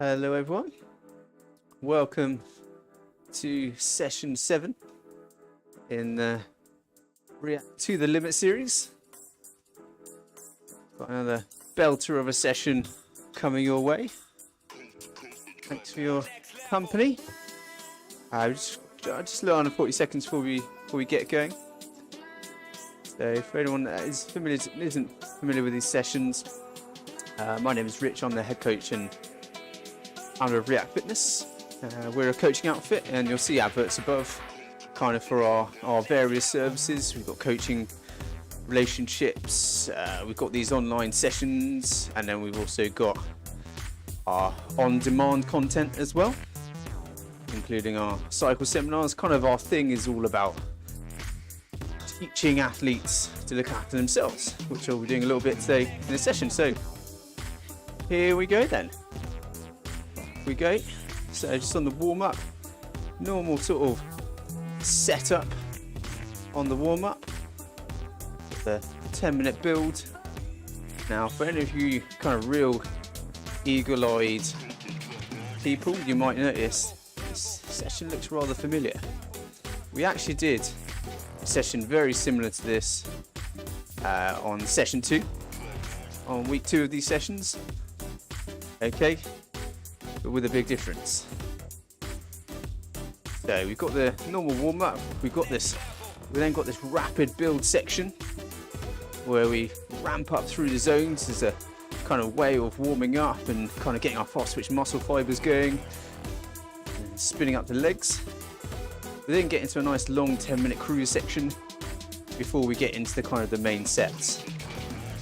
Hello everyone, welcome to session 7 in the Riak to the Limit series. Got another belter of a session coming your way. Thanks for your company. Just look under 40 seconds before we get going. So for anyone that isn't familiar with these sessions, my name is Rich. I'm the head coach and owner of Riak Fitness. We're a coaching outfit, and you'll see adverts above kind of for our various services. We've got coaching, relationships, we've got these online sessions, and then we've also got our on-demand content as well, including our cycle seminars. Kind of our thing is all about teaching athletes to look after themselves, which we'll be doing a little bit today in the session. So here we go then. We go. So just on the warm-up, normal sort of setup on the warm-up, the 10-minute build. Now for any of you kind of real eagle-eyed people, you might notice this session looks rather familiar. We actually did a session very similar to this on session 2, on week 2 of these sessions. Okay, but with a big difference. So we've got the normal warm-up, we then got this rapid build section where we ramp up through the zones as a kind of way of warming up and kind of getting our fast twitch muscle fibers going and spinning up the legs. We then get into a nice long 10-minute cruise section before we get into the kind of the main sets.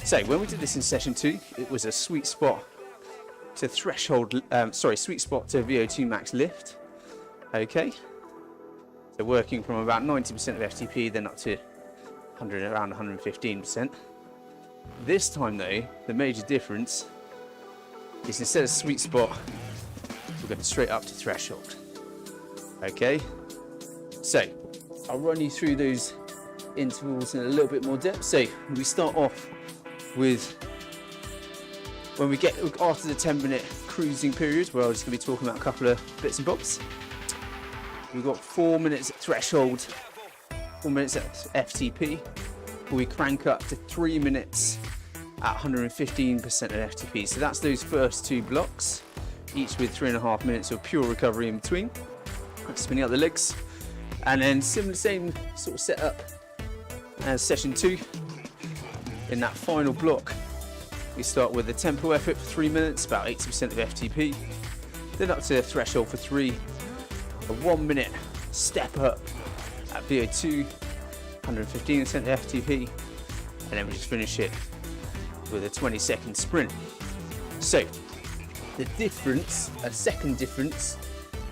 So when we did this in session 2, it was a sweet spot to sweet spot to VO2 max lift. Okay, so working from about 90% of FTP, then up to around 115%. This time though, the major difference is instead of sweet spot, we're going straight up to threshold. Okay, so I'll run you through those intervals in a little bit more depth. So we start off with, when we get after the 10-minute cruising period, where I'm just going to be talking about a couple of bits and bobs. We've got 4 minutes at threshold, 4 minutes at FTP, where we crank up to 3 minutes at 115% of FTP. So that's those first 2 blocks, each with 3.5 minutes of pure recovery in between. Spinning up the legs, and then same sort of setup as session 2. In that final block, we start with a tempo effort for 3 minutes, about 80% of FTP, then up to the threshold for 3, a 1 minute step up at VO2, 115% of FTP, and then we just finish it with a 20-second sprint. So the difference, a second difference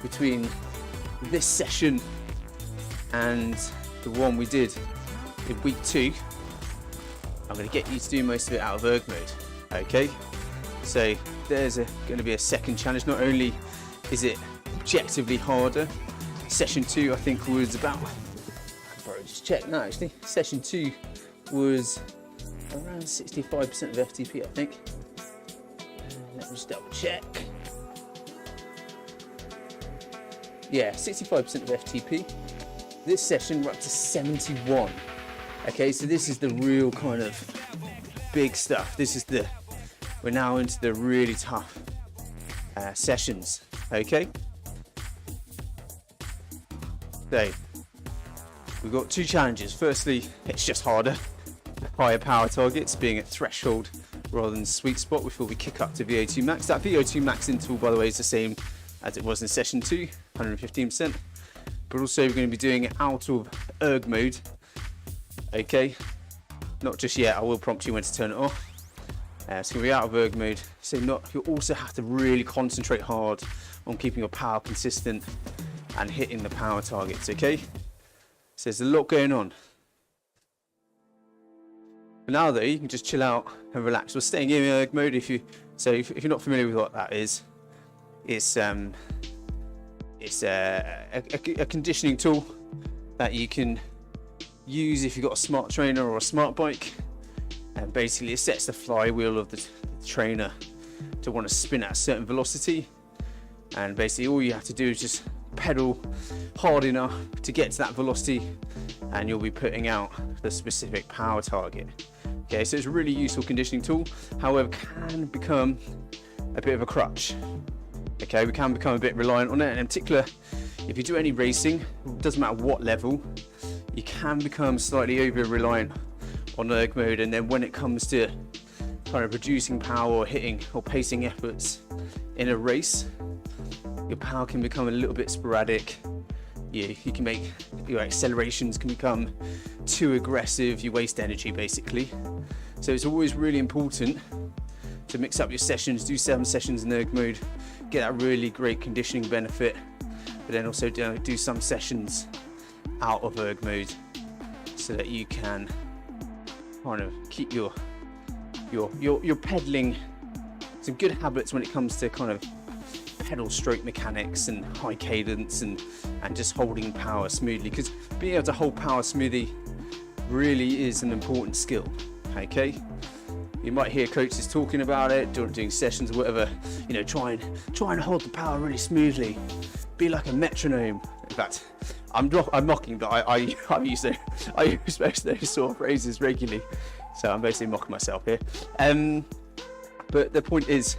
between this session and the one we did in week 2, I'm going to get you to do most of it out of erg mode. Okay, so there's going to be a second challenge. Not only is it objectively harder, session 2 I think was about, I can probably just check now actually, session 2 was around 65% of FTP I think. Let me just double check. Yeah, 65% of FTP. This session we're up to 71. Okay, so this is the real kind of big stuff. We're now into the really tough sessions. Okay, so we've got 2 challenges. Firstly, it's just harder, higher power targets, being at threshold rather than sweet spot before we kick up to VO2 max. That VO2 max interval, by the way, is the same as it was in session 2, 115%, but also we're going to be doing it out of erg mode. Okay, not just yet, I will prompt you when to turn it off. So we're out of erg mode, so you'll also have to really concentrate hard on keeping your power consistent and hitting the power targets. Okay, so there's a lot going on. But now though, you can just chill out and relax. We're staying in erg mode. If you're not familiar with what that is, it's a conditioning tool that you can use if you've got a smart trainer or a smart bike, and basically it sets the flywheel of the trainer to want to spin at a certain velocity, And basically all you have to do is just pedal hard enough to get to that velocity, and you'll be putting out the specific power target. Okay, so it's a really useful conditioning tool, however can become a bit of a crutch. Okay, we can become a bit reliant on it, and in particular if you do any racing, it doesn't matter what level, you can become slightly over reliant on erg mode, and then when it comes to kind of producing power or hitting or pacing efforts in a race, your power can become a little bit sporadic. You can make your accelerations can become too aggressive, you waste energy basically. So it's always really important to mix up your sessions, do 7 sessions in erg mode, get that really great conditioning benefit, but then also do some sessions out of erg mode so that you can kind of keep your pedaling some good habits when it comes to kind of pedal stroke mechanics and high cadence and just holding power smoothly, because being able to hold power smoothly really is an important skill. Okay, you might hear coaches talking about it doing sessions or whatever, you know, try and hold the power really smoothly, be like a metronome. In fact, I'm mocking, but I use those sort of phrases regularly, so I'm basically mocking myself here. But the point is,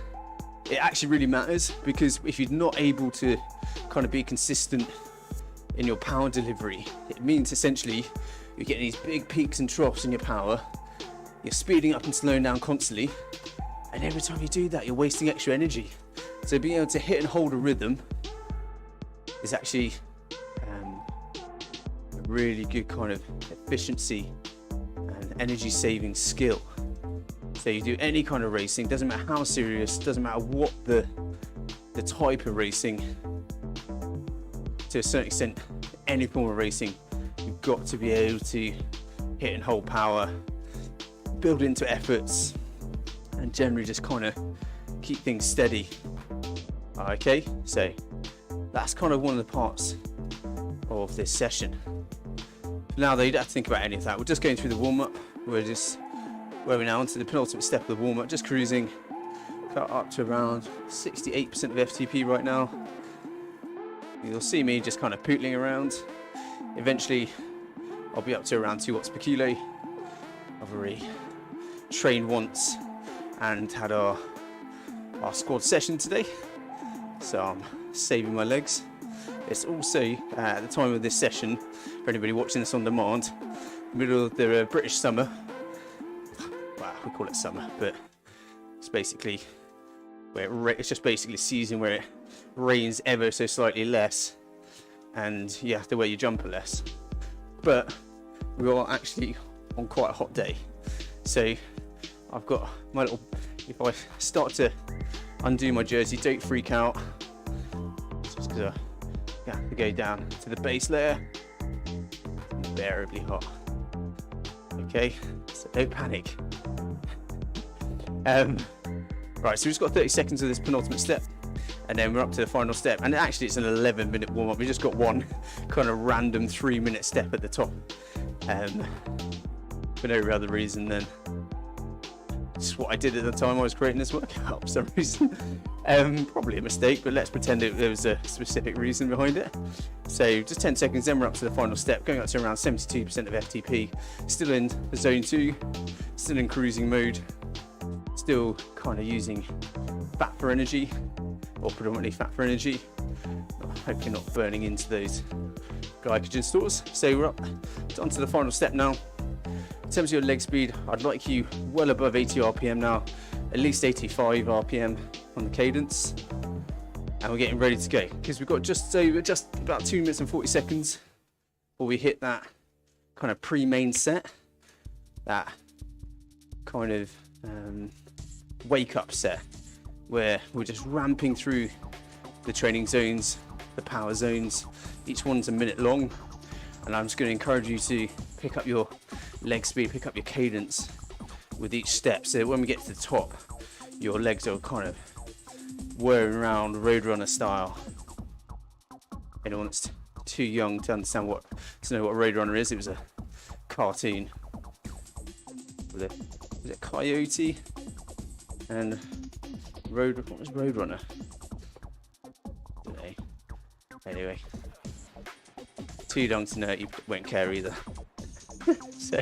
it actually really matters, because if you're not able to kind of be consistent in your power delivery, it means essentially you're getting these big peaks and troughs in your power, you're speeding up and slowing down constantly, and every time you do that you're wasting extra energy. So being able to hit and hold a rhythm is actually a really good kind of efficiency and energy saving skill. So you do any kind of racing, doesn't matter how serious, doesn't matter what the type of racing, to a certain extent, any form of racing, you've got to be able to hit and hold power, build into efforts, and generally just kind of keep things steady. Okay, so that's kind of one of the parts of this session. Now though, you don't have to think about any of that. We're just going through the warm-up. We're now onto the penultimate step of the warm-up, just cruising, got up to around 68% of FTP right now. You'll see me just kind of pootling around. Eventually I'll be up to around 2 watts per kilo. I've already trained once and had our squad session today, so I'm saving my legs. It's also at the time of this session, for anybody watching this on demand, middle of the British summer. Well, we call it summer, but it's basically where it's just basically a season where it rains ever so slightly less, and you have to wear your jumper less. But we are actually on quite a hot day, so I've got my little. If I start to undo my jersey, don't freak out. It's just because I have to go down to the base layer. It's unbearably hot. Okay, so don't panic. Right, so we've just got 30 seconds of this penultimate step, and then we're up to the final step. And actually, it's an 11-minute warm-up. We just got one kind of random 3-minute step at the top, for no other reason than just what I did at the time I was creating this workout for some reason. Probably a mistake, but let's pretend there was a specific reason behind it. So just 10 seconds, then we're up to the final step, going up to around 72% of FTP, still in the zone 2, still in cruising mode, still kind of using fat for energy, or predominantly fat for energy. Hopefully not burning into those glycogen stores. So we're up onto the final step now. In terms of your leg speed, I'd like you well above 80 RPM now, at least 85 RPM on the cadence. And we're getting ready to go, because we've got just about 2 minutes and 40 seconds before we hit that kind of pre-main set, that kind of wake up set, where we're just ramping through the training zones, the power zones. Each one's a minute long, and I'm just going to encourage you to pick up your leg speed, pick up your cadence with each step, so when we get to the top, your legs are kind of whirring around Roadrunner style. Anyone that's too young to understand know what Roadrunner is, it was a cartoon with a coyote and what was Roadrunner? Anyway, too young to know, you won't care either. So,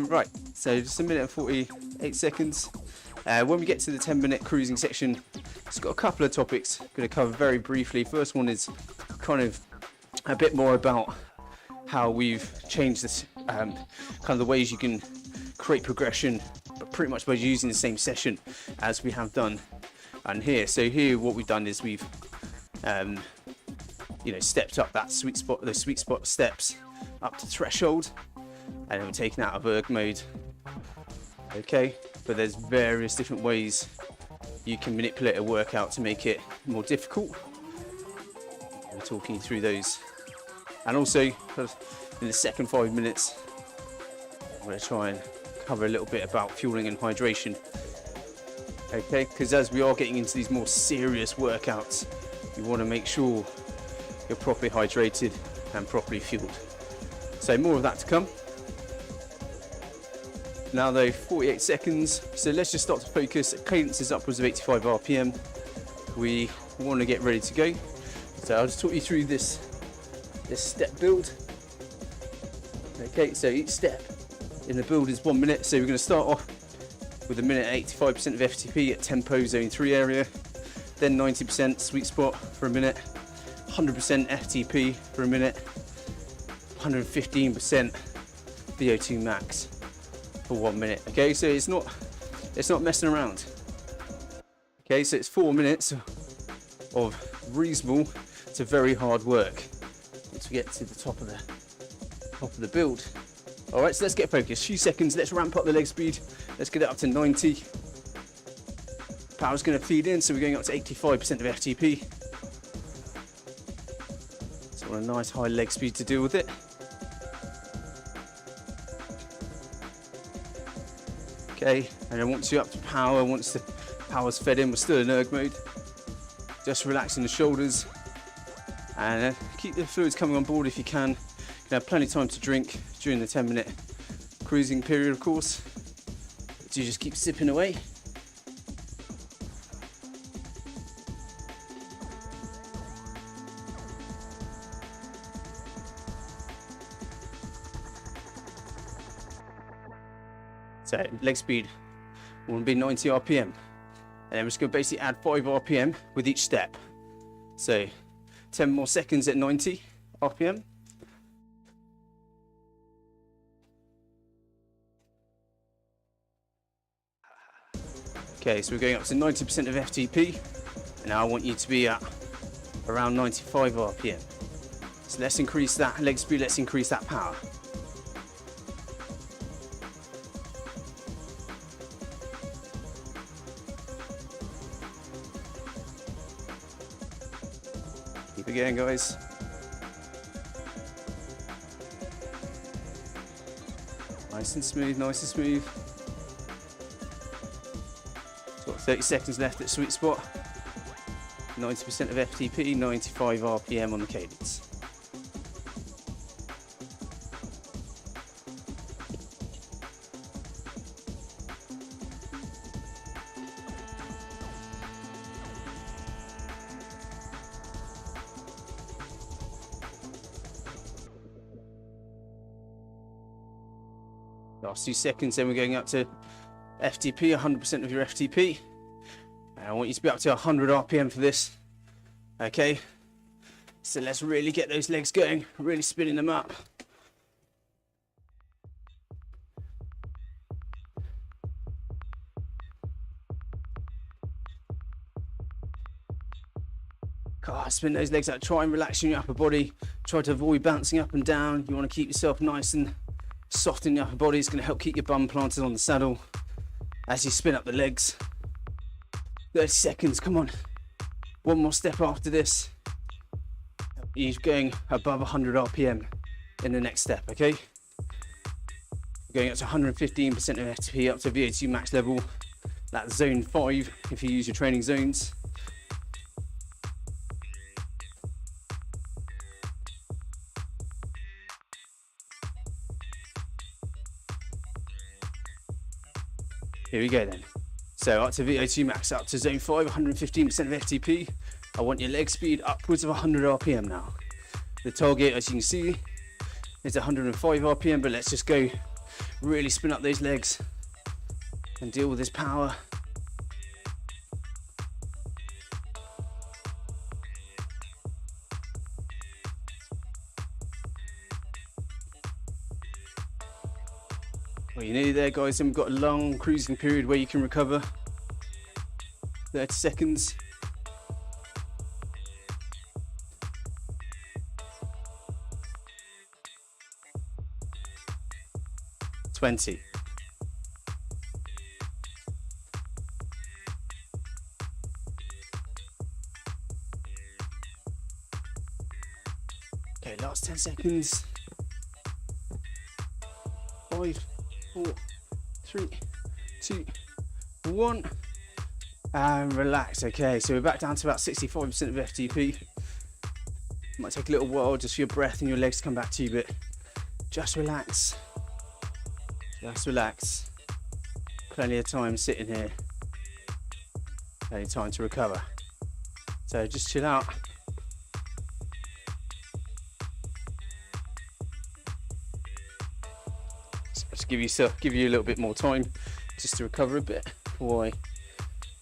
right, so just a minute and 48 seconds. When we get to the 10-minute cruising section, it's got a couple of topics I'm going to cover very briefly. First one is kind of a bit more about how we've changed this, kind of the ways you can create progression, but pretty much by using the same session as we have done and here. So here what we've done is we've stepped up that sweet spot, the sweet spot steps up to threshold, and then we're taken out of erg mode. Okay, but there's various different ways you can manipulate a workout to make it more difficult. I'm talking through those, and also in the second 5 minutes I'm going to try and cover a little bit about fueling and hydration. Okay, because as we are getting into these more serious workouts, you want to make sure you're properly hydrated and properly fueled. So more of that to come. Now though, 48 seconds, so let's just start to focus. Cadence is upwards of 85 RPM. We want to get ready to go. So I'll just talk you through this step build. Okay, so each step in the build is 1 minute. So we're going to start off with a minute at 85% of FTP at tempo zone 3 area, then 90% sweet spot for a minute, 100% FTP for a minute, 115% VO2 max for 1 minute. Okay, so it's not messing around. Okay, so it's 4 minutes of reasonable to very hard work to get to the top of the build. All right, so let's get focused. Few seconds. Let's ramp up the leg speed. Let's get it up to 90. Power's going to feed in, so we're going up to 85% of FTP. So we're a nice high leg speed to deal with it. Okay, and then once you're up to power, once the power's fed in, we're still in erg mode. Just relaxing the shoulders and keep the fluids coming on board if you can. You have plenty of time to drink during the 10-minute cruising period, of course. So you just keep sipping away. So leg speed will be 90 RPM. And then we're just going to basically add 5 RPM with each step. So 10 more seconds at 90 RPM. Okay, so we're going up to 90% of FTP. And now I want you to be at around 95 RPM. So let's increase that leg speed, let's increase that power. Keep it going, guys. Nice and smooth, nice and smooth. Got 30 seconds left at sweet spot. 90% of FTP, 95 RPM on the cadence. Last 2 seconds, then we're going up to FTP, 100% of your FTP. And I want you to be up to 100 RPM for this. Okay, so let's really get those legs going, really spinning them up. God, spin those legs out, try and relax your upper body. Try to avoid bouncing up and down. You want to keep yourself nice and soft in the upper body. It's going to help keep your bum planted on the saddle as you spin up the legs. 30 seconds, come on. One more step after this. You're going above 100 RPM in the next step, okay? Going up to 115% of FTP, up to VO2 max level. That's zone 5 if you use your training zones. Here we go then. So up to VO2 max, up to zone 5, 115% of FTP. I want your leg speed upwards of 100 RPM now. The target, as you can see, is 105 RPM, but let's just go really spin up those legs and deal with this power. Well, you're nearly there, guys, and we've got a long cruising period where you can recover. 30 seconds. Okay, last 10 seconds. 5, 4, 3, 2, 1. And relax. Okay, so we're back down to about 65% of FTP. Might take a little while just for your breath and your legs to come back to you, but just relax. Just relax. Plenty of time sitting here. Plenty of time to recover. So just chill out. Just give you a little bit more time just to recover a bit before I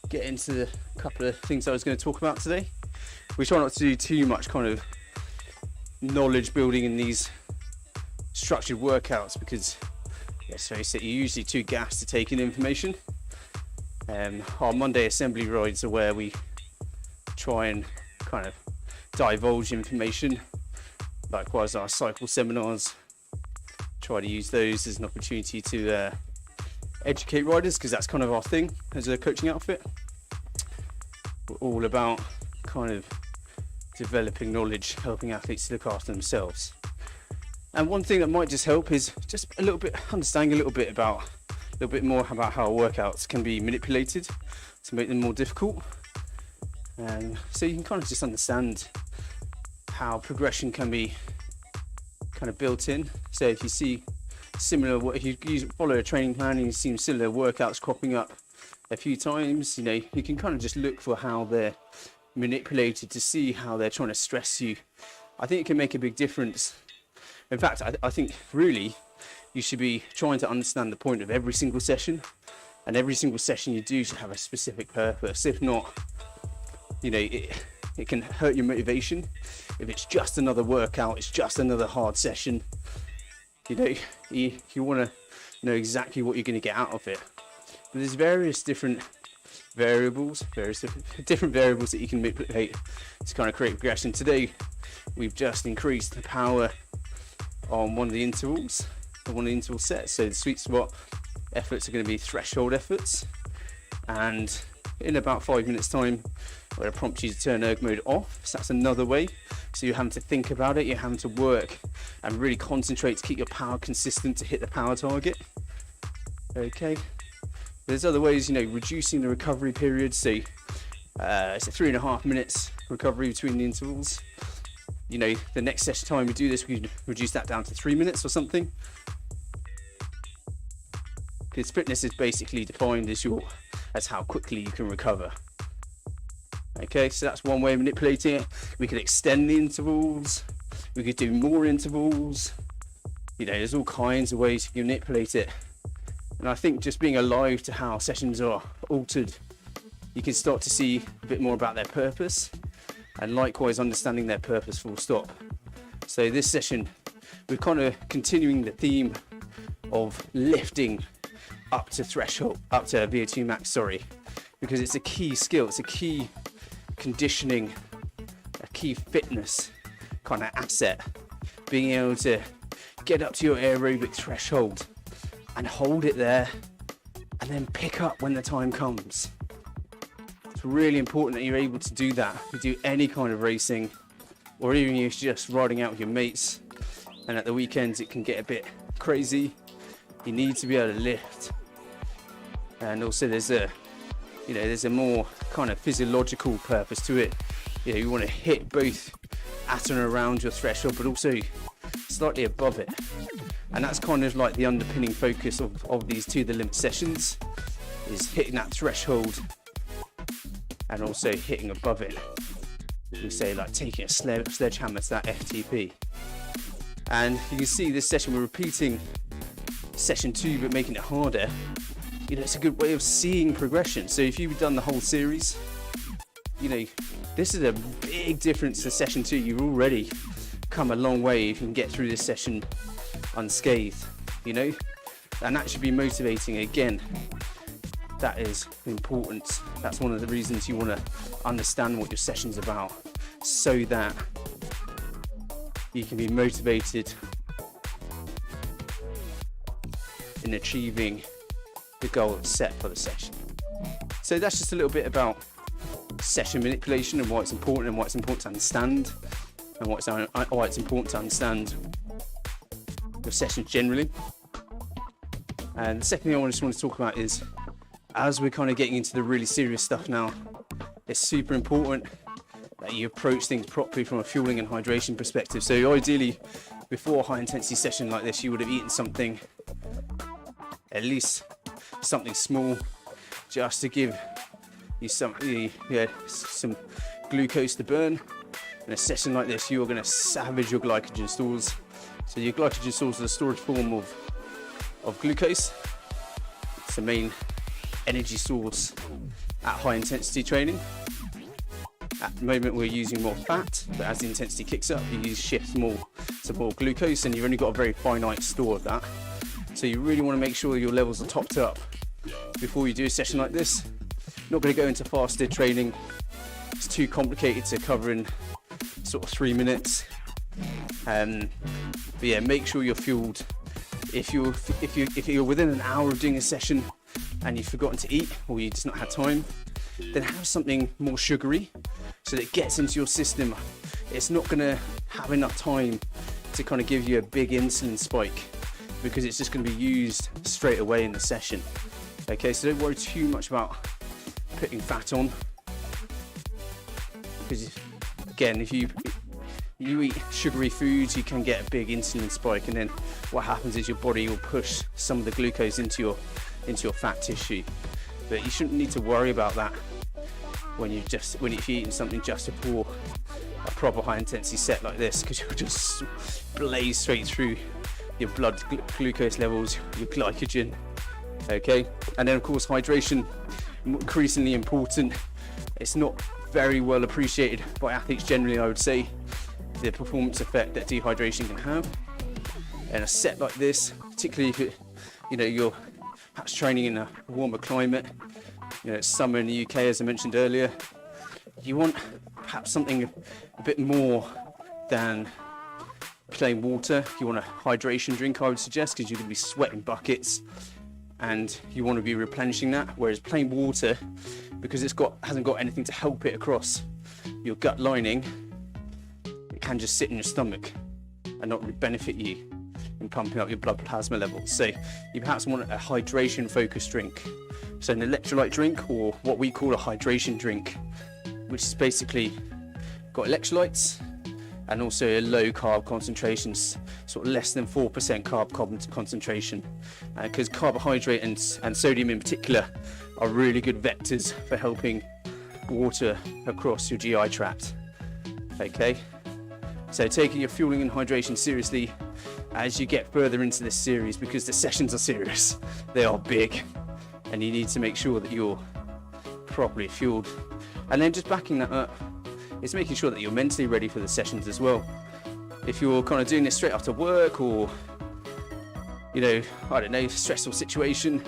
get into the couple of things I was going to talk about today. We try not to do too much kind of knowledge building in these structured workouts because, let's face it, you're usually too gassed to take in information. Our Monday assembly rides are where we try and kind of divulge information. Likewise, our cycle seminars, try to use those as an opportunity to educate riders, because that's kind of our thing as a coaching outfit. We're all about kind of developing knowledge, helping athletes to look after themselves. And one thing that might just help is just a little bit understanding a little bit more about how workouts can be manipulated to make them more difficult. So you can kind of just understand how progression can be kind of built in. So if you see if you follow a training plan and you see similar workouts cropping up a few times, you can kind of just look for how they're manipulated to see how they're trying to stress you. I think it can make a big difference. In fact, I think really you should be trying to understand the point of every single session, and every single session you do should have a specific purpose. If not, it can hurt your motivation. If it's just another workout, it's just another hard session, you want to know exactly what you're going to get out of it. But there's various different variables that you can manipulate to kind of create progression. Today, we've just increased the power on one of the interval sets. So the sweet spot efforts are going to be threshold efforts, and in about 5 minutes time I'm going to prompt you to turn erg mode off. So that's another way. So you're having to think about it, you're having to work and really concentrate to keep your power consistent to hit the power target. Okay, there's other ways, reducing the recovery period. So it's a 3.5 minutes recovery between the intervals. The next session time we do this, we can reduce that down to 3 minutes or something. Because fitness is basically defined as how quickly you can recover. Okay, so that's one way of manipulating it. We could extend the intervals. We could do more intervals. There's all kinds of ways you can manipulate it. And I think just being alive to how sessions are altered, you can start to see a bit more about their purpose, and likewise understanding their purpose full stop. So this session, we're kind of continuing the theme of lifting up to VO2 max, because it's a key skill, it's a key conditioning, a key fitness kind of asset, being able to get up to your aerobic threshold and hold it there and then pick up when the time comes. It's really important that you're able to do that. You do any kind of racing, or even if you're just riding out with your mates, and at the weekends it can get a bit crazy. You need to be able to lift. And also there's a more kind of physiological purpose to it. You want to hit both at and around your threshold, but also slightly above it. And that's kind of like the underpinning focus of these the limit sessions, is hitting that threshold and also hitting above it. we say like taking a sledgehammer to that FTP. And you can see this session we're repeating session 2 but making it harder. You know, it's a good way of seeing progression. So if you've done the whole series, you know, this is a big difference to session 2. You've already come a long way if you can get through this session unscathed, you know, and that should be motivating. Again, that is important. That's one of the reasons you want to understand what your session's about, so that you can be motivated in achieving the goal that's set for the session. So that's just a little bit about session manipulation and why it's important, and why it's important to understand, and why it's important to understand your sessions generally. And the second thing I just want to talk about is, as we're kind of getting into the really serious stuff now, it's super important that you approach things properly from a fueling and hydration perspective. So ideally, before a high intensity session like this, you would have eaten something, at least something small, just to give you some glucose to burn. In a session like this, you're going to savage your glycogen stores. So your glycogen stores are the storage form of glucose. It's the main energy source at high intensity training. At the moment we're using more fat, but as the intensity kicks up, you shift more to more glucose, and you've only got a very finite store of that. So you really want to make sure your levels are topped up before you do a session like this. Not going to go into fasted training. It's too complicated to cover in sort of 3 minutes. But yeah, make sure you're fueled. If you're within an hour of doing a session and you've forgotten to eat, or you just not had time, then have something more sugary so that it gets into your system. It's not going to have enough time to kind of give you a big insulin spike, because it's just going to be used straight away in the session. Okay, so don't worry too much about putting fat on, because again, if you eat sugary foods, you can get a big insulin spike, and then what happens is your body will push some of the glucose into your fat tissue. But you shouldn't need to worry about that when you're eating something just before a proper high intensity set like this, because you'll just blaze straight through your blood glucose levels, your glycogen. Okay, and then of course hydration, increasingly important. It's not very well appreciated by athletes generally, I would say, the performance effect that dehydration can have. And a set like this, particularly if you're perhaps training in a warmer climate, it's summer in the UK, as I mentioned earlier, you want perhaps something a bit more than plain water. You want a hydration drink, I would suggest, because you're going to be sweating buckets and you want to be replenishing that. Whereas plain water, because hasn't got anything to help it across your gut lining, it can just sit in your stomach and not really benefit you in pumping up your blood plasma levels. So you perhaps want a hydration focused drink. So an electrolyte drink, or what we call a hydration drink, which is basically got electrolytes and also a low carb concentration, sort of less than 4% carb concentration, because carbohydrate and sodium in particular are really good vectors for helping water across your GI tract. Okay, so taking your fueling and hydration seriously as you get further into this series, because the sessions are serious, they are big, and you need to make sure that you're properly fueled. And then just backing that up, it's making sure that you're mentally ready for the sessions as well. If you're kind of doing this straight after work, or I don't know, stressful situation,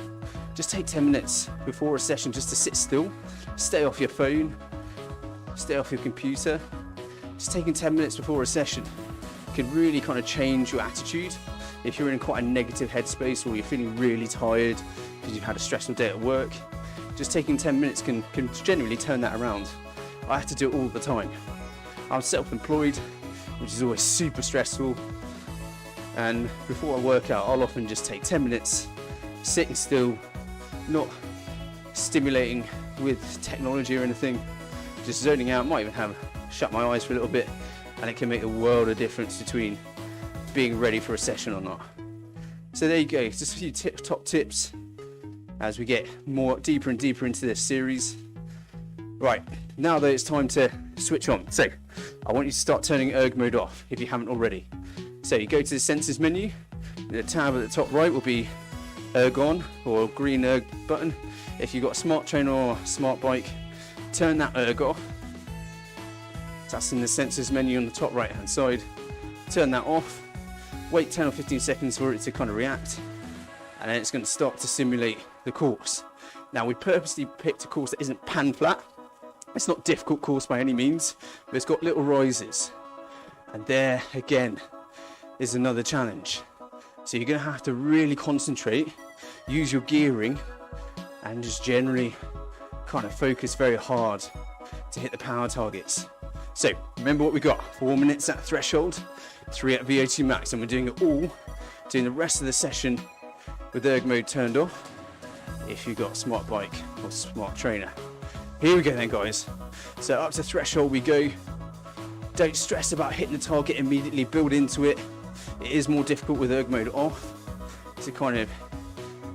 just take 10 minutes before a session just to sit still, stay off your phone, stay off your computer. Just taking 10 minutes before a session can really kind of change your attitude. If you're in quite a negative headspace, or you're feeling really tired because you've had a stressful day at work, just taking 10 minutes can genuinely turn that around. I have to do it all the time. I'm self-employed, which is always super stressful, and before I work out, I'll often just take 10 minutes, sitting still, not stimulating with technology or anything, just zoning out. Might even shut my eyes for a little bit, and it can make a world of difference between being ready for a session or not. So there you go, just a few top tips as we get deeper and deeper into this series. Right, now that it's time to switch on. So I want you to start turning erg mode off if you haven't already. So you go to the sensors menu, the tab at the top right will be erg on or green erg button. If you've got a smart trainer or smart bike, turn that erg off. That's in the sensors menu on the top right hand side. Turn that off, wait 10 or 15 seconds for it to kind of react, and then it's going to start to simulate the course. Now we purposely picked a course that isn't pan flat. It's not a difficult course by any means, but it's got little rises, and there again is another challenge. So you're going to have to really concentrate, use your gearing, and just generally kind of focus very hard to hit the power targets. So remember what we got: 4 minutes at threshold, 3 at VO2 max, and we're doing it all, doing the rest of the session with erg mode turned off if you've got a smart bike or smart trainer. Here we go then, guys. So up to threshold we go. Don't stress about hitting the target immediately, build into it. It is more difficult with erg mode off to kind of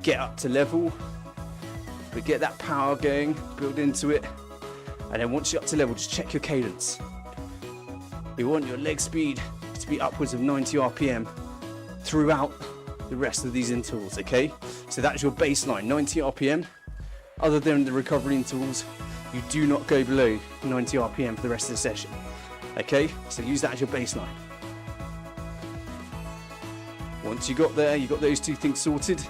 get up to level, but get that power going, build into it, and then once you're up to level, just check your cadence. We want your leg speed to be upwards of 90 RPM throughout the rest of these intervals, okay? So that's your baseline, 90 RPM. Other than the recovery intervals, you do not go below 90 RPM for the rest of the session, okay? So use that as your baseline. Once you got there, you got those two things sorted,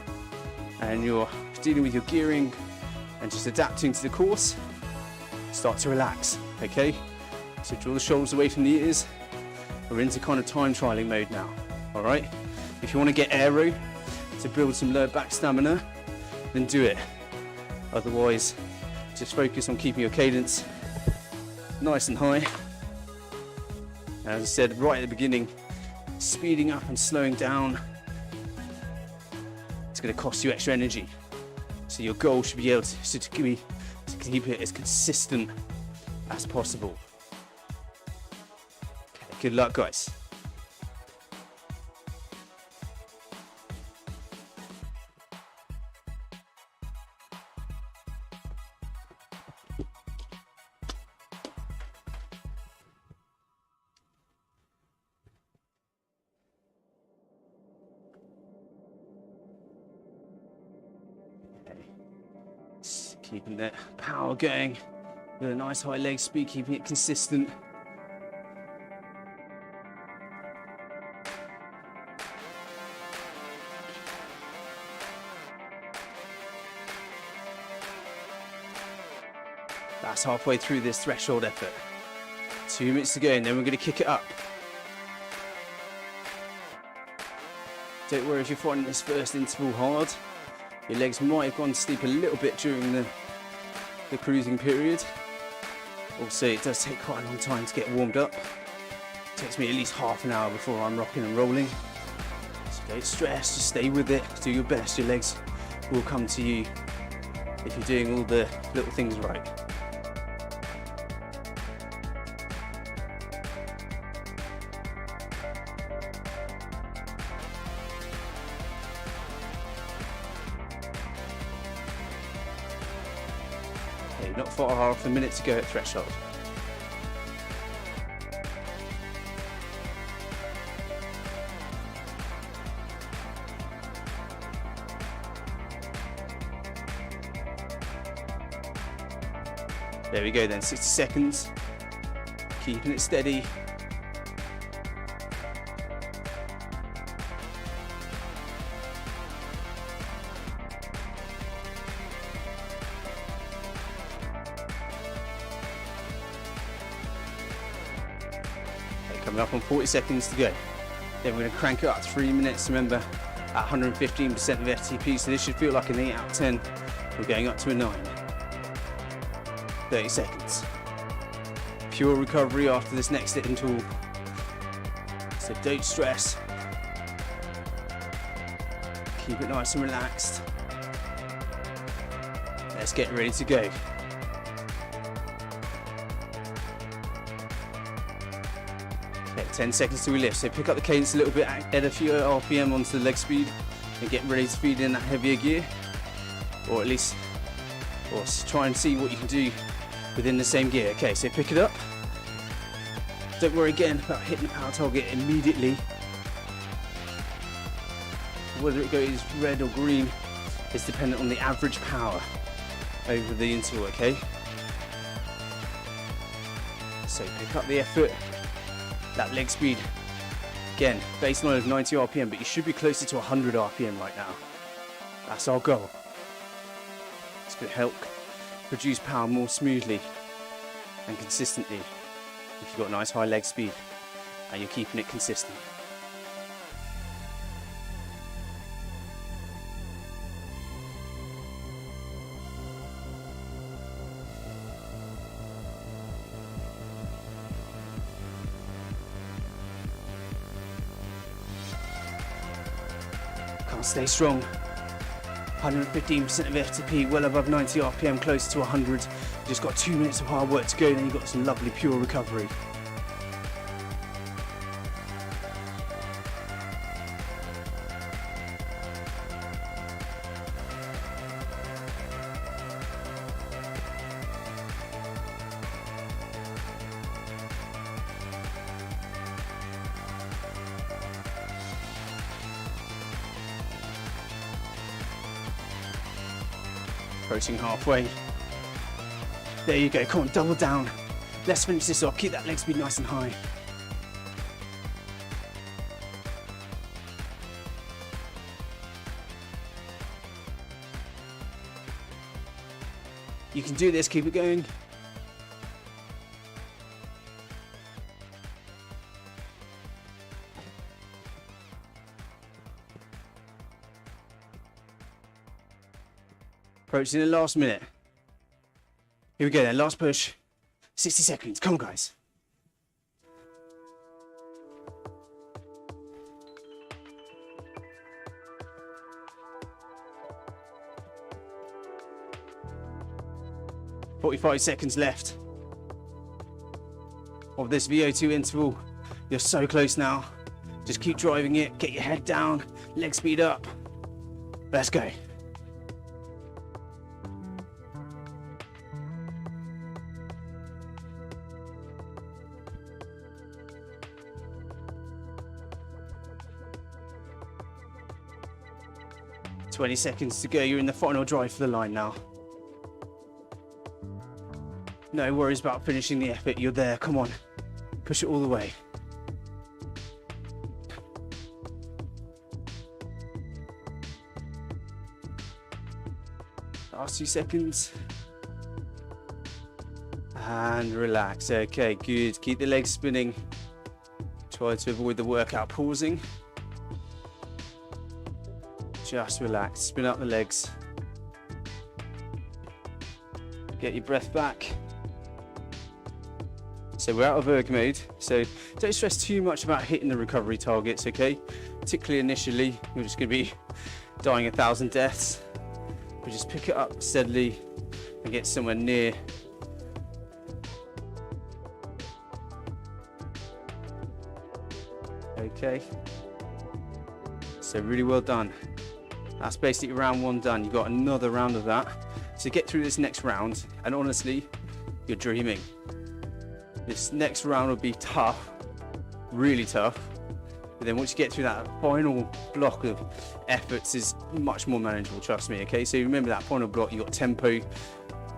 and you're dealing with your gearing and just adapting to the course, start to relax, okay? So draw the shoulders away from the ears. We're into kind of time trialing mode now, all right? If you want to get aero to build some lower back stamina, then do it. Otherwise, just focus on keeping your cadence nice and high. As I said right at the beginning, speeding up and slowing down, it's going to cost you extra energy. So your goal should be able to keep it as consistent as possible. Okay, good luck, guys. Keeping that power going with a nice high leg speed, keeping it consistent. That's halfway through this threshold effort. 2 minutes to go, and then we're going to kick it up. Don't worry if you're finding this first interval hard. Your legs might have gone to sleep a little bit during the cruising period. Also, it does take quite a long time to get warmed up. It takes me at least half an hour before I'm rocking and rolling. So don't stress, just stay with it, do your best. Your legs will come to you if you're doing all the little things right. Not far off, a minute to go at threshold. There we go then, 60 seconds. Keeping it steady. Coming up on 40 seconds to go. Then we're going to crank it up 3 minutes, remember, at 115% of FTP, so this should feel like an 8 out of 10. We're going up to a 9. 30 seconds. Pure recovery after this next interval. So don't stress. Keep it nice and relaxed. Let's get ready to go. Okay, 10 seconds till we lift. So pick up the cadence a little bit, add a few RPM onto the leg speed, and get ready to feed in that heavier gear. Or at least, try and see what you can do within the same gear. Okay, so pick it up. Don't worry again about hitting the power target immediately. Whether it goes red or green is dependent on the average power over the interval, okay? So pick up the effort, that leg speed. Again, baseline of 90 RPM, but you should be closer to 100 RPM right now. That's our goal. It's going to help produce power more smoothly and consistently if you've got a nice high leg speed and you're keeping it consistent. Can't stay strong. 115% of FTP, well above 90 RPM, close to 100. Just got 2 minutes of hard work to go, then you've got some lovely pure recovery. Approaching halfway. There you go, come on, double down. Let's finish this off, keep that leg speed nice and high. You can do this, keep it going. Approaching the last minute. Here we go then, last push. 60 seconds, come on guys. "45 seconds left of this VO2 interval. You're so close now. Just keep driving it, get your head down, leg speed up. Let's go. "20 seconds to go, you're in the final drive for the line now. No worries about finishing the effort, you're there, come on. Push it all the way. Last 2 seconds. And relax, okay, good. Keep the legs spinning. Try to avoid the workout pausing. Just relax, spin up the legs. Get your breath back. So we're out of erg mode, so don't stress too much about hitting the recovery targets, okay? Particularly initially, you're just gonna be dying 1,000 deaths. But just pick it up steadily and get somewhere near. Okay. So really well done. That's basically round 1 done. You've got another round of that. So get through this next round, and honestly, you're dreaming. This next round will be tough, really tough. But then once you get through that final block of efforts is much more manageable, trust me, okay? So remember that final block, you got tempo,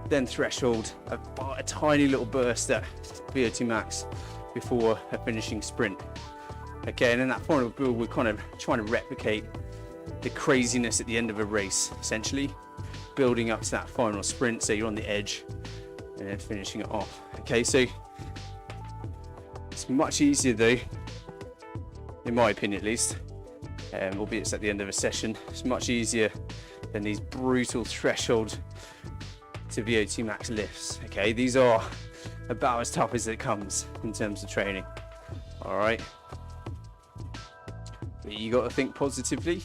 then threshold, a tiny little burst at VO2 max before a finishing sprint. Okay, and then that final build, we're kind of trying to replicate the craziness at the end of a race, essentially building up to that final sprint, so you're on the edge and then finishing it off. Okay, so it's much easier though, in my opinion at least, albeit it's at the end of a session, it's much easier than these brutal threshold to VO2 max lifts. Okay, these are about as tough as it comes in terms of training. All right, but you got to think positively.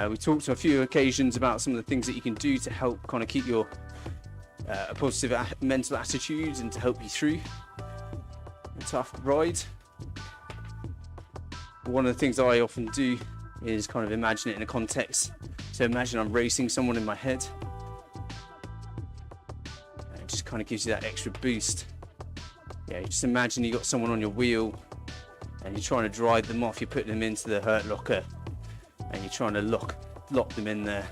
We talked on a few occasions about some of the things that you can do to help kind of keep your a positive mental attitude and to help you through a tough ride. One of the things I often do is kind of imagine it in a context. So imagine I'm racing someone in my head. And just kind of gives you that extra boost. Yeah, just imagine you got someone on your wheel and you're trying to drive them off. You're putting them into the hurt locker and you're trying to lock them in there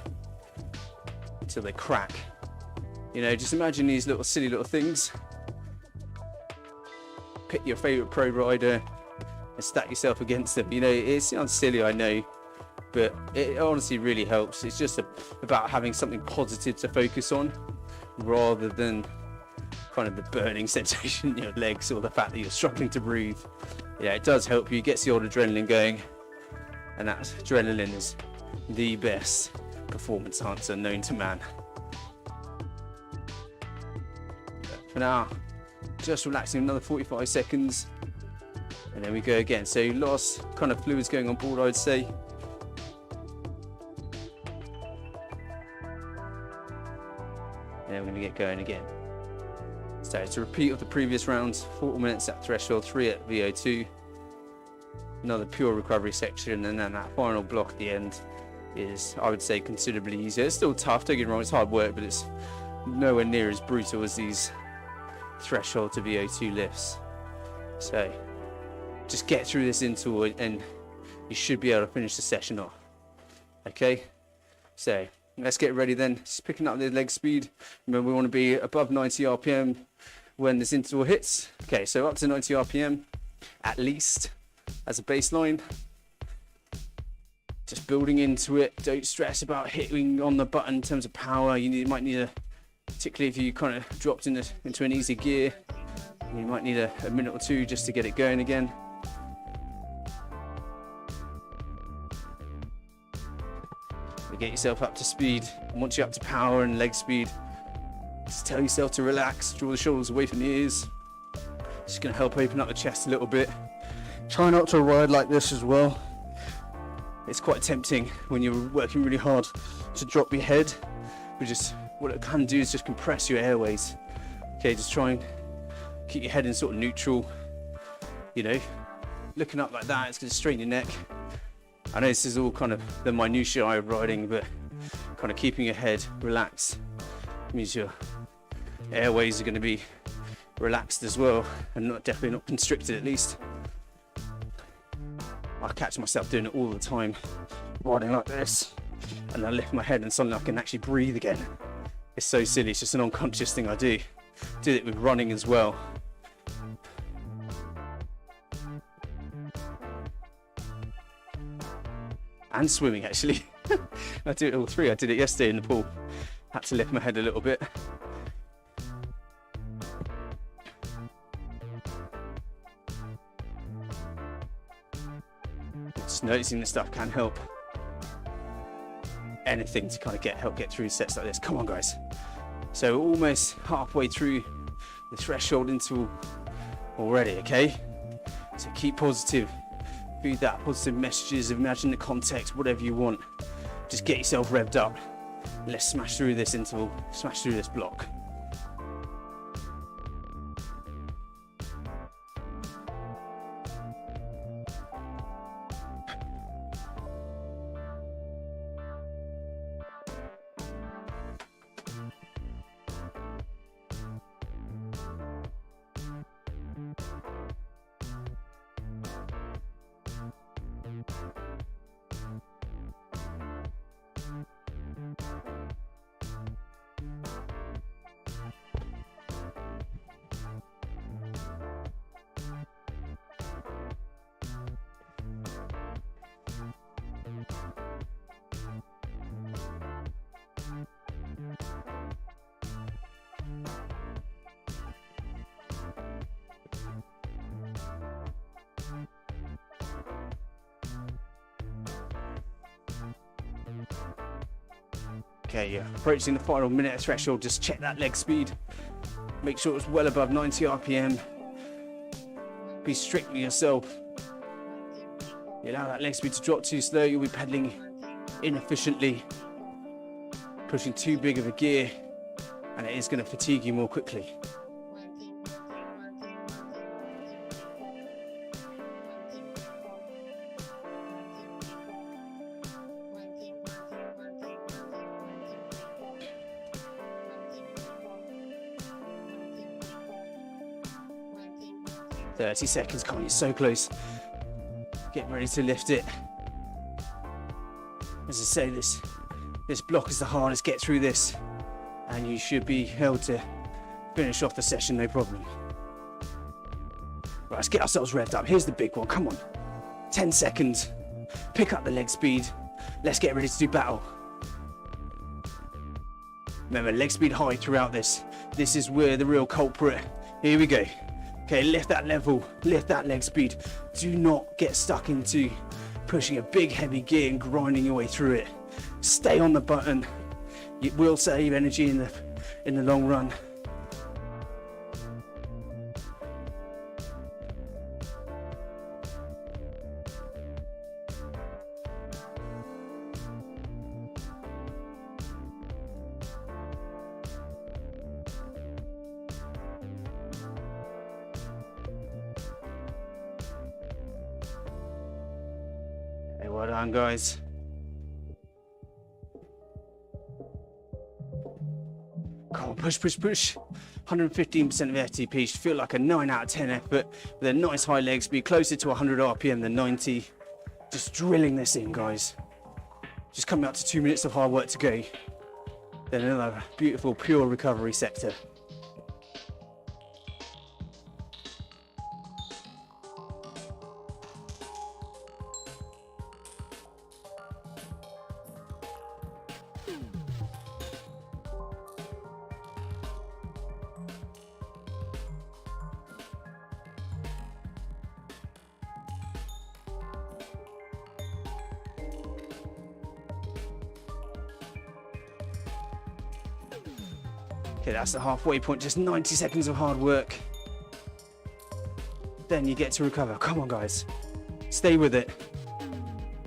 until they crack. You know, just imagine these little silly little things. Pick your favorite pro rider and stack yourself against them. You know, it sounds silly, I know, but it honestly really helps. It's just about having something positive to focus on rather than kind of the burning sensation in your legs or the fact that you're struggling to breathe. Yeah, it does help you, gets the old adrenaline going, and that adrenaline is the best performance enhancer known to man. But for now, just relaxing another 45 seconds, and then we go again. So last kind of fluids going on board, I would say. And then we're going to get going again. So it's a repeat of the previous rounds, 4 minutes at threshold, 3 at VO2. Another pure recovery section, and then that final block at the end is, I would say, considerably easier. It's still tough, don't get me wrong, it's hard work, but it's nowhere near as brutal as these threshold to VO2 lifts. So just get through this interval and you should be able to finish the session off. Okay, so let's get ready then. Just picking up the leg speed. Remember, we want to be above 90 RPM when this interval hits. Okay, so up to 90 RPM at least as a baseline. Just building into it. Don't stress about hitting on the button in terms of power. You might need a, particularly if you kind of dropped into an easy gear, you might need a minute or two just to get it going again. Get yourself up to speed. And once you're up to power and leg speed, just tell yourself to relax, draw the shoulders away from the ears. Just going to help open up the chest a little bit. Try not to ride like this as well. It's quite tempting when you're working really hard to drop your head, but just what it can do is just compress your airways. Okay, just try and keep your head in sort of neutral. You know, looking up like that, it's going to strain your neck. I know this is all kind of the minutiae of riding, but kind of keeping your head relaxed means your airways are going to be relaxed as well, and definitely not constricted at least. I catch myself doing it all the time, riding like this, and I lift my head and suddenly I can actually breathe again. It's so silly, it's just an unconscious thing I do. Do it with running as well. And swimming, actually. I do it all three. I did it yesterday in the pool. Had to lift my head a little bit. Just noticing this stuff can help. Anything to kind of help get through sets like this. Come on, guys. So we're almost halfway through the threshold interval already, okay? So keep positive. Feed that positive messages, imagine the context, whatever you want. Just get yourself revved up. Let's smash through this interval, smash through this block. Okay, you're approaching the final minute threshold. Just check that leg speed. Make sure it's well above 90 RPM. Be strict with yourself. You allow that leg speed to drop too slow, you'll be pedaling inefficiently, pushing too big of a gear, and it is going to fatigue you more quickly. 30 seconds, come on, you're so close. Get ready to lift it. As I say, this block is the hardest. Get through this and you should be able to finish off the session, no problem. Right, let's get ourselves revved up. Here's the big one, come on. 10 seconds, pick up the leg speed. Let's get ready to do battle. Remember, leg speed high throughout this. This is where the real culprit. Here we go. Okay, lift that level, lift that leg speed. Do not get stuck into pushing a big heavy gear and grinding your way through it. Stay on the button. It will save energy in the long run. Hey, well done, guys. Come on, push, push, push. 115% of FTP should feel like a 9 out of 10 effort with a nice high leg speed, closer to 100 RPM than 90. Just drilling this in, guys. Just coming up to 2 minutes of hard work to go. Then another beautiful, pure recovery sector. Okay, that's the halfway point, just 90 seconds of hard work. Then you get to recover. Come on, guys. Stay with it.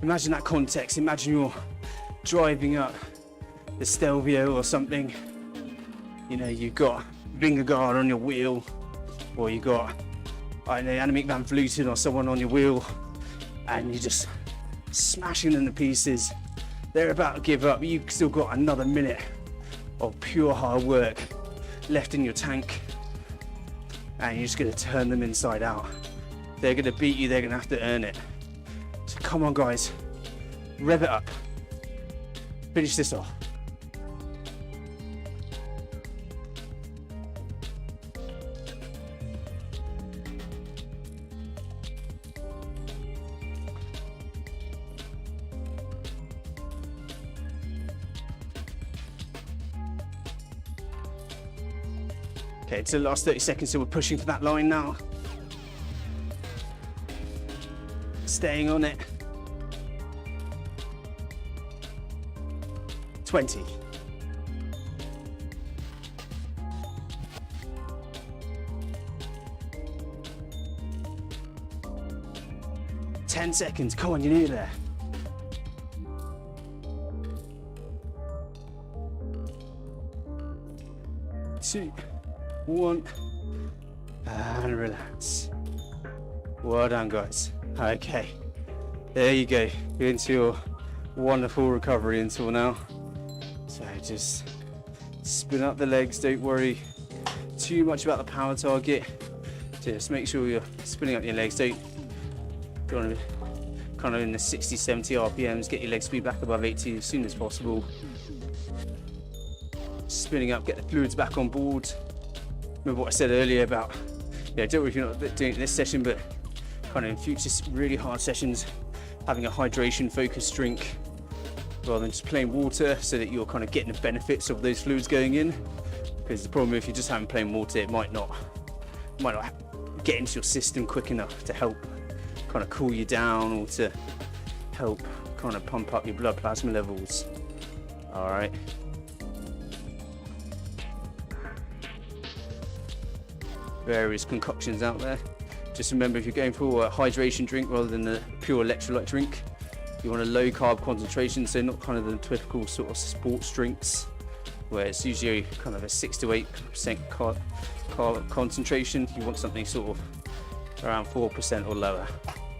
Imagine that context. Imagine you're driving up the Stelvio or something. You know, you've got Vingegaard on your wheel, or you've got, I don't know, Annemiek van Vleuten or someone on your wheel, and you're just smashing them to pieces. They're about to give up. You've still got another minute of pure hard work left in your tank, and you're just going to turn them inside out. They're going to beat you, they're going to have to earn it. So come on, guys, rev it up, finish this off. Okay, to the last 30 seconds, so we're pushing for that line now. Staying on it. 20. Ten seconds, come on, you're nearly there. 2, 1, and relax. Well done, guys. Okay, there you go. You're into your wonderful recovery interval now. So just spin up the legs, don't worry too much about the power target. Just make sure you're spinning up your legs. Don't want to kind of in the 60, 70 RPMs, get your leg speed back above 80 as soon as possible. Spinning up, get the fluids back on board. Remember what I said earlier about, don't worry if you're not doing it this session, but kind of in future really hard sessions, having a hydration focused drink rather than just plain water, so that you're kind of getting the benefits of those fluids going in. Because the problem, if you're just having plain water, it might not get into your system quick enough to help kind of cool you down, or to help kind of pump up your blood plasma levels. All right. Various concoctions out there. Just remember, if you're going for a hydration drink rather than a pure electrolyte drink, you want a low carb concentration, so not kind of the typical sort of sports drinks where it's usually kind of a 6 to 8% carb concentration. You want something sort of around 4% or lower.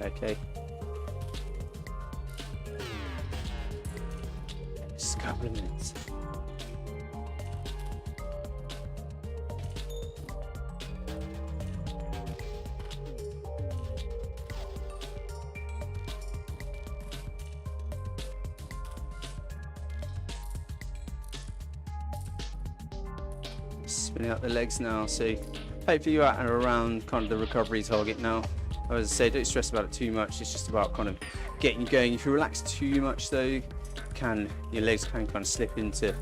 Okay. Just a couple of minutes. Spinning out the legs now, so hopefully you're at and around kind of the recovery target now. As I say, don't stress about it too much, it's just about kind of getting you going. If you relax too much though, your legs can kind of slip into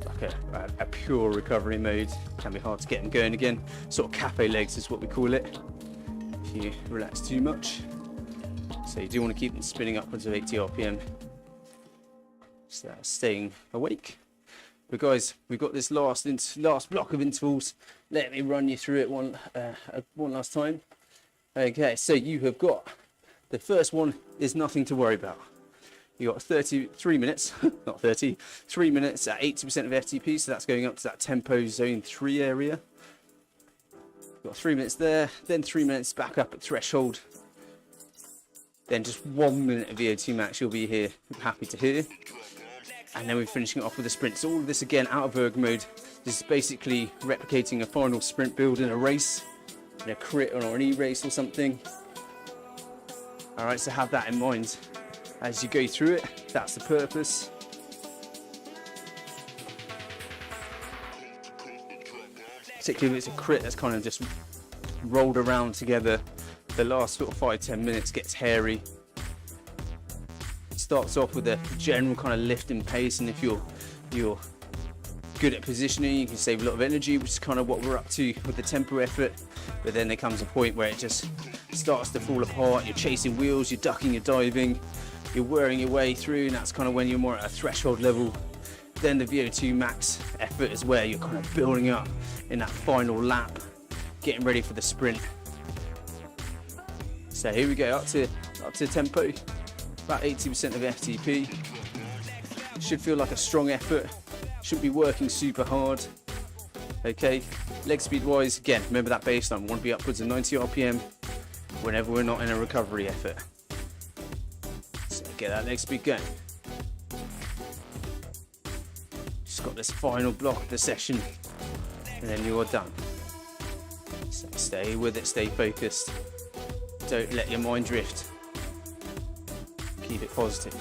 like a pure recovery mode. It can be hard to get them going again. Sort of cafe legs is what we call it, if you relax too much. So you do want to keep them spinning upwards of 80 RPM. So that's staying awake. But guys, we've got this last block of intervals. Let me run you through it one last time. Okay, so you have got, the first one is nothing to worry about. You got 33 minutes, not 30, 3 minutes at 80% of FTP, so that's going up to that tempo zone 3 area. You've got 3 minutes there, then 3 minutes back up at threshold. Then just 1 minute of VO2 max you'll be here, happy to hear. And then we're finishing it off with a sprint. So all of this again out of erg mode. This is basically replicating a final sprint build in a race, in a crit or an e-race or something. All right, so have that in mind as you go through it. That's the purpose. Particularly if it's a crit that's kind of just rolled around together, the last sort of 5-10 minutes gets hairy. It starts off with a general kind of lift and pace, and if you're good at positioning, you can save a lot of energy, which is kind of what we're up to with the tempo effort. But then there comes a point where it just starts to fall apart. You're chasing wheels, you're ducking, you're diving, you're whirring your way through, and that's kind of when you're more at a threshold level. Then the VO2 max effort is where you're kind of building up in that final lap, getting ready for the sprint. So here we go, up to tempo, about 80% of FTP. Should feel like a strong effort, shouldn't be working super hard. Okay, leg speed wise, again, remember that baseline, we want to be upwards of 90 RPM whenever we're not in a recovery effort. So get that leg speed going. Just got this final block of the session, and then you are done. So stay with it, stay focused. Don't let your mind drift. Keep it positive.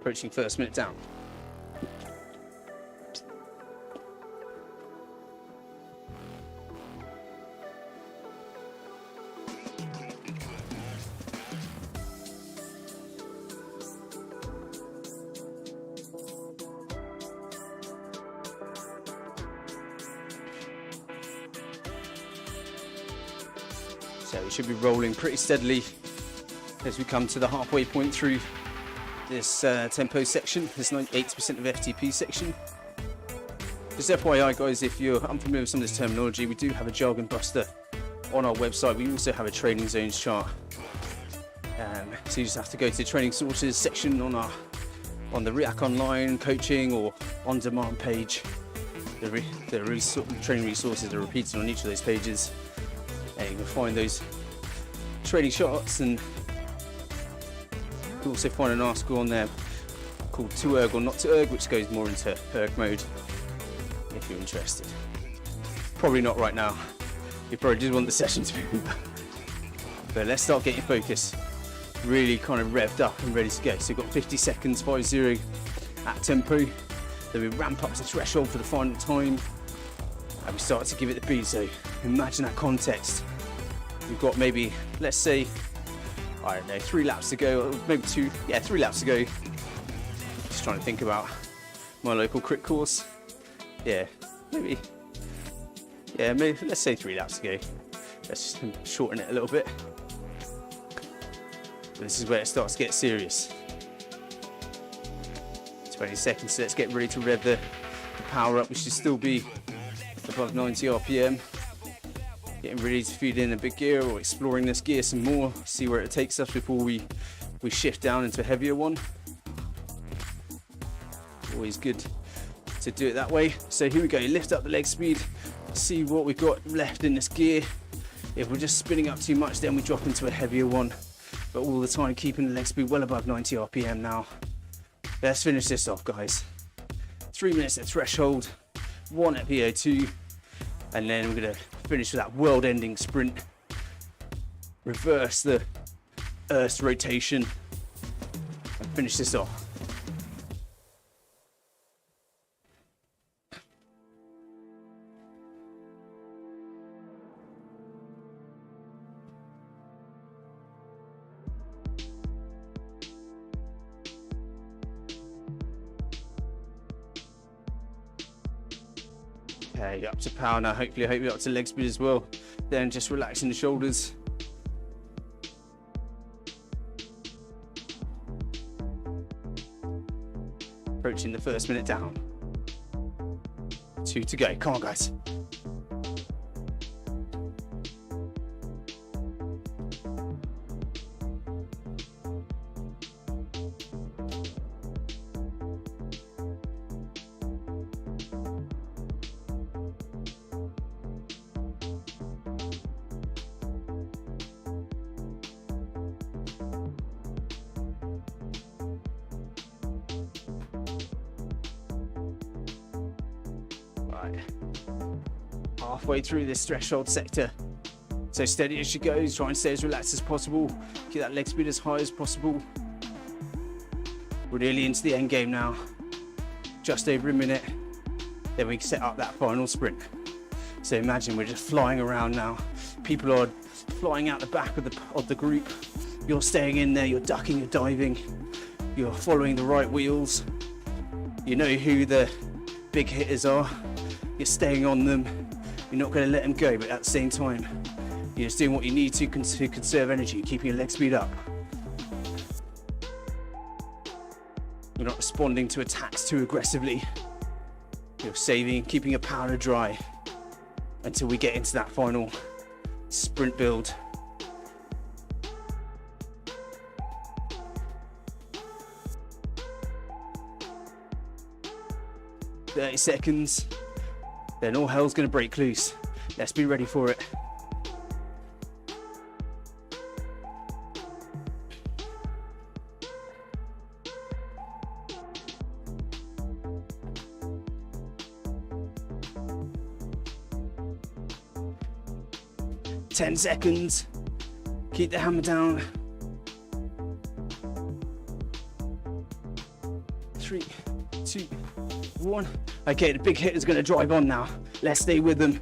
Approaching first minute down. So we should be rolling pretty steadily as we come to the halfway point through this tempo section, this 80% of FTP section. Just FYI guys, if you're unfamiliar with some of this terminology, we do have a jargon buster on our website. We also have a training zones chart. So you just have to go to the training sources section on the Riak online coaching or on demand page. The training resources are repeated on each of those pages, and you can find those training charts, and you can also find an article on there called To Erg or Not to Erg, which goes more into erg mode if you're interested. Probably not right now, you probably just want the session to be over. But let's start getting focus, really kind of revved up and ready to go. So we've got 50 seconds, 5-0 at tempo, then we ramp up to threshold for the final time, and we start to give it the beat. So imagine that context. We've got maybe, let's say, I don't know, 3 laps to go, or maybe 2, yeah, 3 laps to go. Just trying to think about my local crit course. Yeah, maybe, let's say 3 laps to go. Let's just shorten it a little bit. But this is where it starts to get serious. 20 seconds, so let's get ready to rev the power up. We should still be above 90 RPM. Getting ready to feed in a big gear, or exploring this gear some more, see where it takes us before we shift down into a heavier one. Always good to do it that way. So here we go, lift up the leg speed, see what we've got left in this gear. If we're just spinning up too much, then we drop into a heavier one, but all the time keeping the leg speed well above 90 RPM now. Let's finish this off, guys. 3 minutes at threshold, 1 at VO2, and then we're gonna finish with that world-ending sprint. Reverse the Earth's rotation and finish this off. Okay, up to power now. Hopefully, I hope you're up to leg speed as well. Then just relaxing the shoulders. Approaching the first minute down. 2 to go. Come on, guys. Halfway through this threshold sector, so steady as she goes. Try and stay as relaxed as possible. Keep that leg speed as high as possible. We're nearly into the end game now, just over a minute, then we can set up that final sprint. So imagine we're just flying around now. People are flying out the back of the group. You're staying in there, you're ducking, you're diving, you're following the right wheels. You know who the big hitters are. You're staying on them. You're not going to let them go, but at the same time, you're just doing what you need to conserve energy, keeping your leg speed up. You're not responding to attacks too aggressively. You're saving, keeping your powder dry until we get into that final sprint build. "30 seconds, then all hell's gonna break loose. Let's be ready for it." "10 seconds. Keep the hammer down. 3, 2, 1. Okay, the big hitter's going to drive on now. Let's stay with them.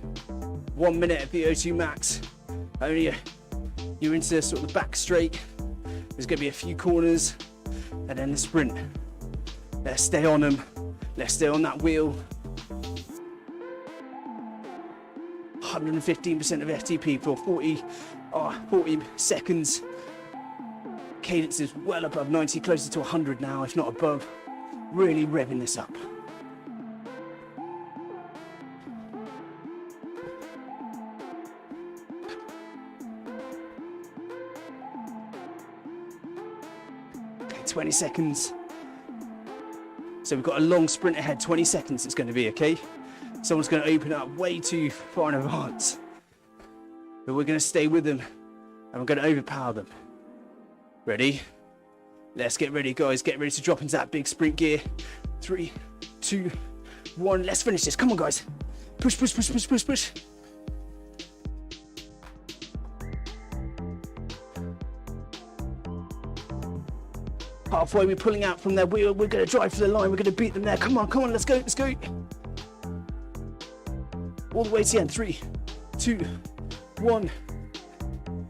1 minute at VO2 max. Only you're into sort of the back straight. There's going to be a few corners, and then the sprint. Let's stay on them. Let's stay on that wheel. 115% of FTP for 40 seconds. Cadence is well above 90, closer to 100 now, if not above. Really revving this up. Okay, 20 seconds. So we've got a long sprint ahead, 20 seconds it's going to be, okay? Someone's going to open up way too far in advance. But we're going to stay with them and we're going to overpower them. Ready? Let's get ready, guys. Get ready to drop into that big sprint gear. 3, 2, 1. Let's finish this. Come on, guys. Push, push, push, push, push, push. Halfway, we're pulling out from there. We're going to drive for the line. We're going to beat them there. Come on, come on. Let's go, let's go. All the way to the end. 3, 2, 1.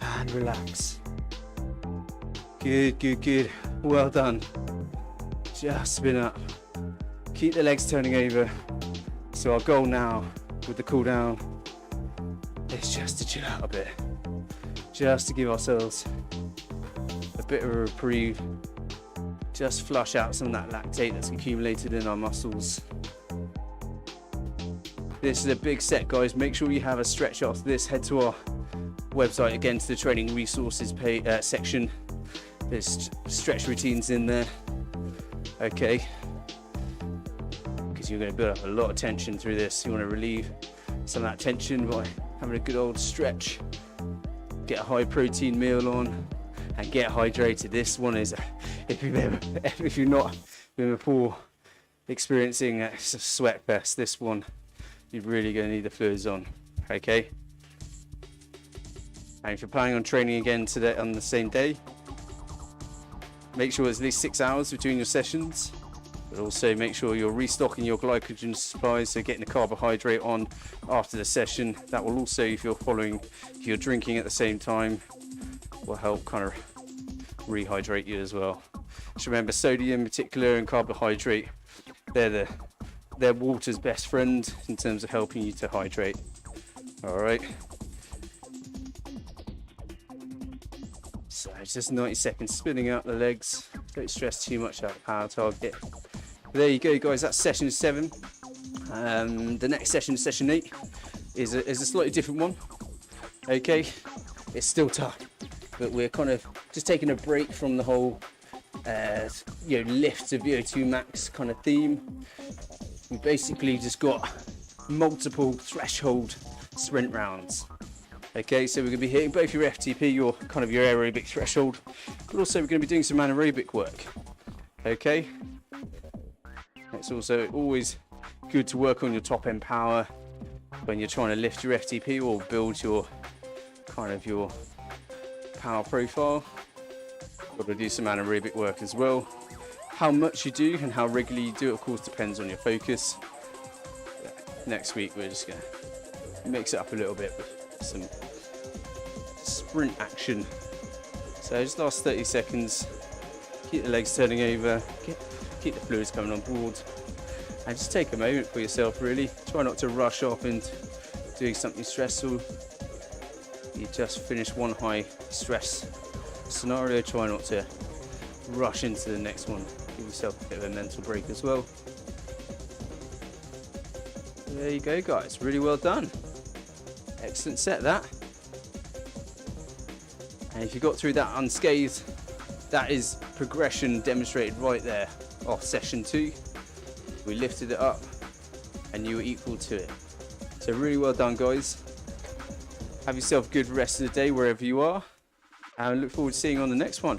And relax. Good, good, good. Well done. Just spin up. Keep the legs turning over. So our goal now with the cool down is just to chill out a bit. Just to give ourselves a bit of a reprieve. Just flush out some of that lactate that's accumulated in our muscles. This is a big set, guys. Make sure you have a stretch after this. Head to our website, again, to the training resources section. There's stretch routines in there, okay? Because you're going to build up a lot of tension through this. You want to relieve some of that tension by having a good old stretch. Get a high protein meal on. and get hydrated. This one is, if you're not been before experiencing a sweat fest, this one you're really going to need the fluids on. Okay, and if you're planning on training again today on the same day, make sure it's at least 6 hours between your sessions, but also make sure you're restocking your glycogen supplies, so getting the carbohydrate on after the session. That will also, if you're drinking at the same time, will help kind of rehydrate you as well. Just remember, sodium in particular and carbohydrate, they're water's best friend in terms of helping you to hydrate. All right, so it's just 90 seconds spinning out the legs. Don't stress too much out the power target. There you go, guys, that's session 7. The next session, session 8, is a slightly different one. Okay, it's still tough, but we're kind of just taking a break from the whole lift to VO2 max kind of theme. We basically just got multiple threshold sprint rounds. Okay, so we're going to be hitting both your FTP, your kind of your aerobic threshold, but also we're going to be doing some anaerobic work. Okay, it's also always good to work on your top end power when you're trying to lift your FTP or build your kind of your power profile. Got to do some anaerobic work as well. How much you do and how regularly you do it, of course, depends on your focus. Next week we're just going to mix it up a little bit with some sprint action. So just last 30 seconds, keep the legs turning over, keep the fluids coming on board, and just take a moment for yourself really. Try not to rush off into doing something stressful. You just finished one high stress scenario, try not to rush into the next one. Give yourself a bit of a mental break as well. There you go, guys, really well done. Excellent set that. And if you got through that unscathed, that is progression demonstrated right there off session 2. We lifted it up and you were equal to it. So really well done, guys. Have yourself a good rest of the day wherever you are, and look forward to seeing you on the next one.